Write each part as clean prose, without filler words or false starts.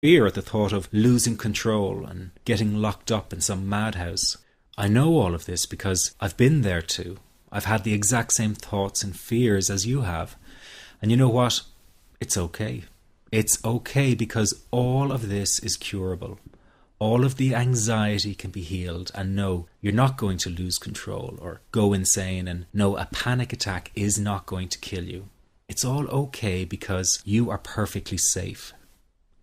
fear at the thought of losing control and getting locked up in some madhouse. I know all of this because I've been there too. I've had the exact same thoughts and fears as you have. And you know what? It's okay. It's okay because all of this is curable. All of the anxiety can be healed, and no, you're not going to lose control or go insane, and no, a panic attack is not going to kill you. It's all okay because you are perfectly safe.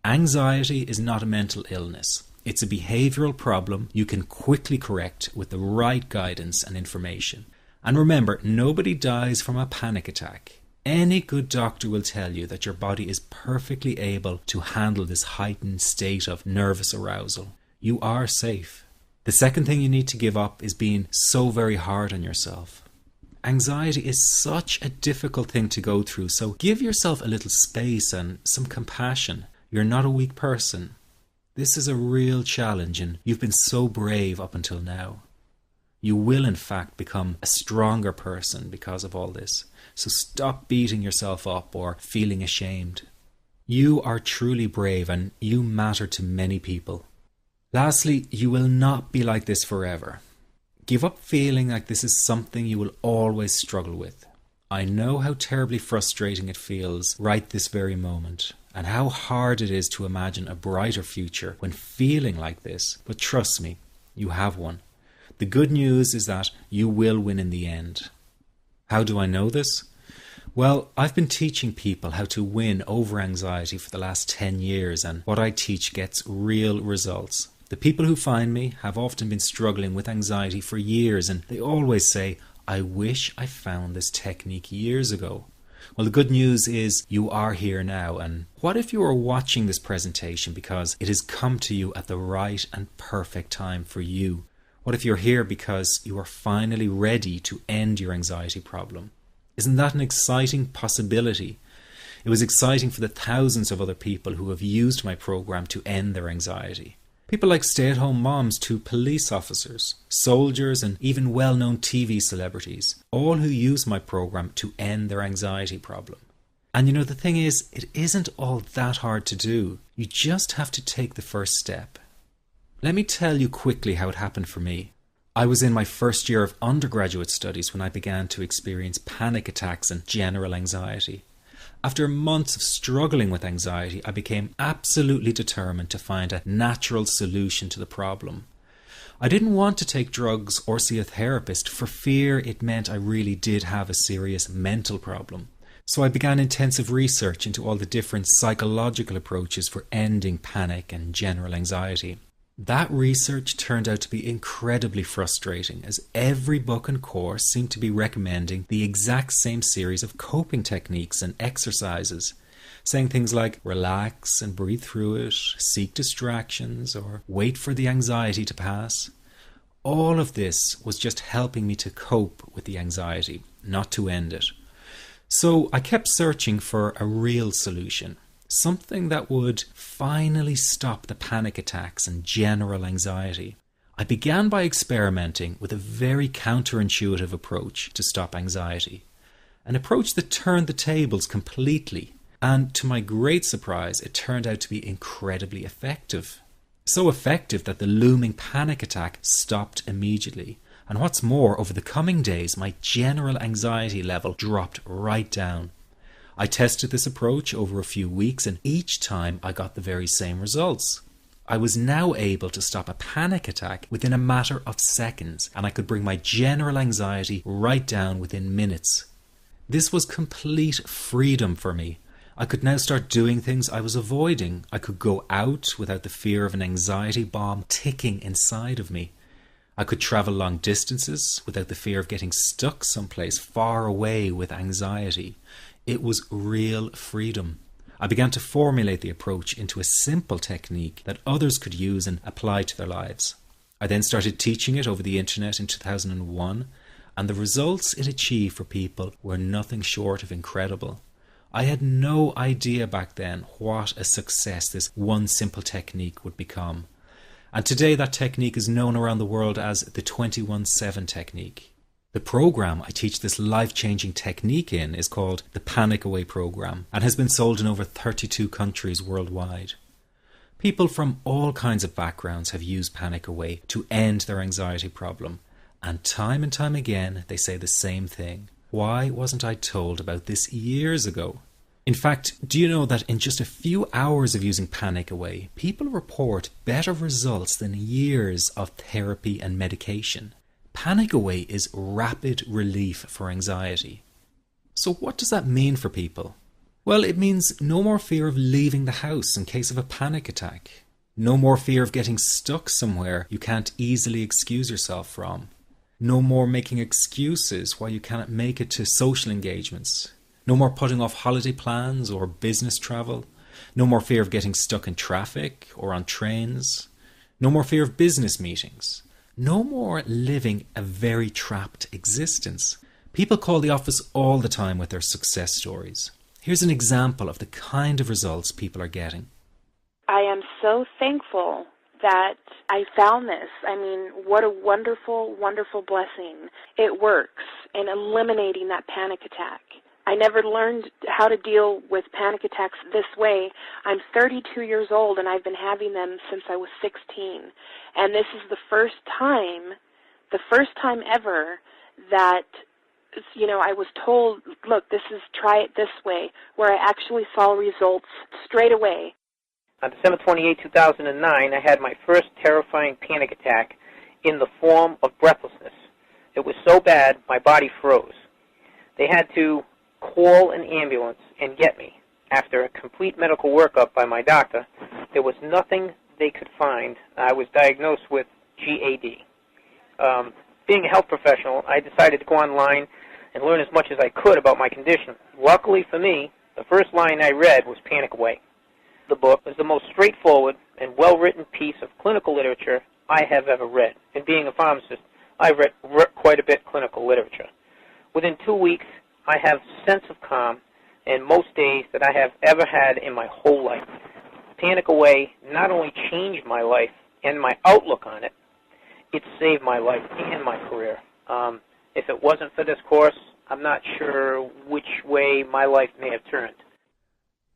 Anxiety is not a mental illness. It's a behavioral problem you can quickly correct with the right guidance and information. And remember, nobody dies from a panic attack. Any good doctor will tell you that your body is perfectly able to handle this heightened state of nervous arousal. You are safe. The second thing you need to give up is being so very hard on yourself. Anxiety is such a difficult thing to go through, so give yourself a little space and some compassion. You're not a weak person. This is a real challenge, and you've been so brave up until now. You will in fact become a stronger person because of all this. So stop beating yourself up or feeling ashamed. You are truly brave and you matter to many people. Lastly, you will not be like this forever. Give up feeling like this is something you will always struggle with. I know how terribly frustrating it feels right this very moment, and how hard it is to imagine a brighter future when feeling like this, but trust me, you have one. The good news is that you will win in the end. How do I know this? Well, I've been teaching people how to win over anxiety for the last 10 years, and what I teach gets real results. The people who find me have often been struggling with anxiety for years, and they always say, I wish I found this technique years ago. Well, the good news is you are here now, and what if you are watching this presentation because it has come to you at the right and perfect time for you? What if you're here because you are finally ready to end your anxiety problem? Isn't that an exciting possibility? It was exciting for the thousands of other people who have used my program to end their anxiety. People like stay-at-home moms to police officers, soldiers, and even well-known TV celebrities, all who use my program to end their anxiety problem. And you know, the thing is, it isn't all that hard to do. You just have to take the first step. Let me tell you quickly how it happened for me. I was in my first year of undergraduate studies when I began to experience panic attacks and general anxiety. After months of struggling with anxiety, I became absolutely determined to find a natural solution to the problem. I didn't want to take drugs or see a therapist for fear it meant I really did have a serious mental problem. So I began intensive research into all the different psychological approaches for ending panic and general anxiety. That research turned out to be incredibly frustrating, as every book and course seemed to be recommending the exact same series of coping techniques and exercises, saying things like relax and breathe through it, seek distractions, or wait for the anxiety to pass. All of this was just helping me to cope with the anxiety, not to end it. So I kept searching for a real solution. Something that would finally stop the panic attacks and general anxiety. I began by experimenting with a very counterintuitive approach to stop anxiety. An approach that turned the tables completely. And to my great surprise, it turned out to be incredibly effective. So effective that the looming panic attack stopped immediately. And what's more, over the coming days, my general anxiety level dropped right down. I tested this approach over a few weeks, and each time I got the very same results. I was now able to stop a panic attack within a matter of seconds, and I could bring my general anxiety right down within minutes. This was complete freedom for me. I could now start doing things I was avoiding. I could go out without the fear of an anxiety bomb ticking inside of me. I could travel long distances without the fear of getting stuck someplace far away with anxiety. It was real freedom. I began to formulate the approach into a simple technique that others could use and apply to their lives. I then started teaching it over the internet in 2001, and the results it achieved for people were nothing short of incredible. I had no idea back then what a success this one simple technique would become. And today that technique is known around the world as the 21-7 technique. The program I teach this life-changing technique in is called the Panic Away program and has been sold in over 32 countries worldwide. People from all kinds of backgrounds have used Panic Away to end their anxiety problem. And time again, they say the same thing. Why wasn't I told about this years ago? In fact, do you know that in just a few hours of using Panic Away, people report better results than years of therapy and medication? Panic Away is rapid relief for anxiety. So what does that mean for people? Well, it means no more fear of leaving the house in case of a panic attack. No more fear of getting stuck somewhere you can't easily excuse yourself from. No more making excuses why you cannot make it to social engagements. No more putting off holiday plans or business travel. No more fear of getting stuck in traffic or on trains. No more fear of business meetings. No more living a very trapped existence. People call the office all the time with their success stories. Here's an example of the kind of results people are getting. I am so thankful that I found this. I mean, what a wonderful, wonderful blessing. It works in eliminating that panic attack. I never learned how to deal with panic attacks this way. I'm 32 years old and I've been having them since I was 16. And this is the first time ever that, I was told, look, try it this way, where I actually saw results straight away. On December 28, 2009, I had my first terrifying panic attack in the form of breathlessness. It was so bad, my body froze. They had to call an ambulance and get me. After a complete medical workup by my doctor, there was nothing they could find. I was diagnosed with GAD. Being a health professional, I decided to go online and learn as much as I could about my condition. Luckily for me, the first line I read was Panic Away. The book was the most straightforward and well-written piece of clinical literature I have ever read. And being a pharmacist, I've read quite a bit of clinical literature. Within 2 weeks, I have a sense of calm in most days that I have ever had in my whole life. Panic Away not only changed my life and my outlook on it, it saved my life and my career. If it wasn't for this course, I'm not sure which way my life may have turned.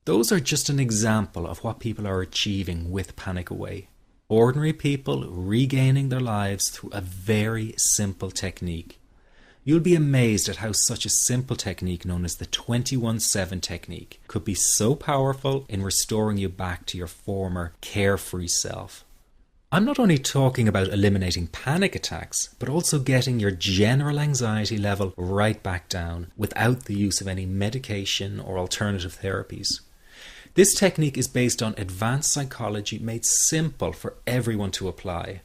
Those are just an example of what people are achieving with Panic Away. Ordinary people regaining their lives through a very simple technique. You'll be amazed at how such a simple technique known as the 21-7 technique could be so powerful in restoring you back to your former carefree self. I'm not only talking about eliminating panic attacks, but also getting your general anxiety level right back down without the use of any medication or alternative therapies. This technique is based on advanced psychology made simple for everyone to apply.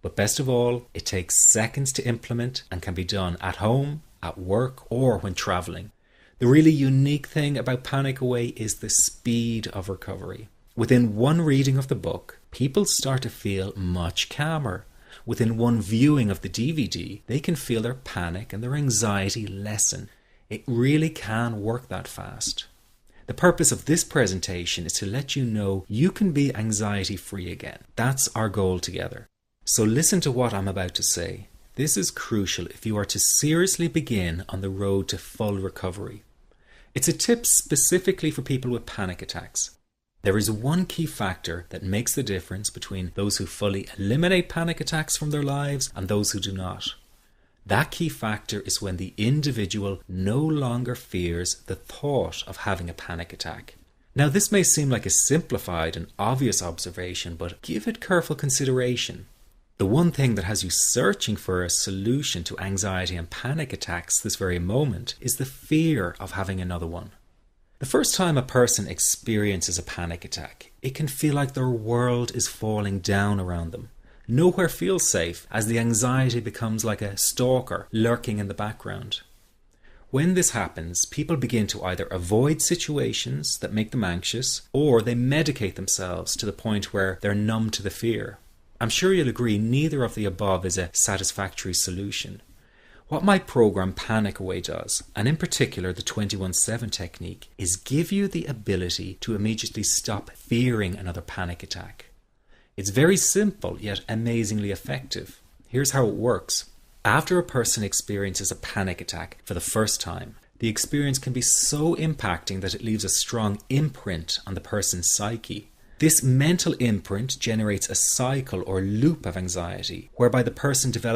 But best of all, it takes seconds to implement and can be done at home, at work, or when traveling. The really unique thing about Panic Away is the speed of recovery. Within one reading of the book, people start to feel much calmer. Within one viewing of the DVD, they can feel their panic and their anxiety lessen. It really can work that fast. The purpose of this presentation is to let you know you can be anxiety-free again. That's our goal together. So listen to what I'm about to say. This is crucial if you are to seriously begin on the road to full recovery. It's a tip specifically for people with panic attacks. There is one key factor that makes the difference between those who fully eliminate panic attacks from their lives and those who do not. That key factor is when the individual no longer fears the thought of having a panic attack. Now, this may seem like a simplified and obvious observation, but give it careful consideration. The one thing that has you searching for a solution to anxiety and panic attacks this very moment is the fear of having another one. The first time a person experiences a panic attack, it can feel like their world is falling down around them. Nowhere feels safe as the anxiety becomes like a stalker lurking in the background. When this happens, people begin to either avoid situations that make them anxious, or they medicate themselves to the point where they're numb to the fear. I'm sure you'll agree neither of the above is a satisfactory solution. What my program Panic Away does, and in particular the 21-7 technique, is give you the ability to immediately stop fearing another panic attack. It's very simple yet amazingly effective. Here's how it works. After a person experiences a panic attack for the first time, the experience can be so impacting that it leaves a strong imprint on the person's psyche. This mental imprint generates a cycle or loop of anxiety, whereby the person develops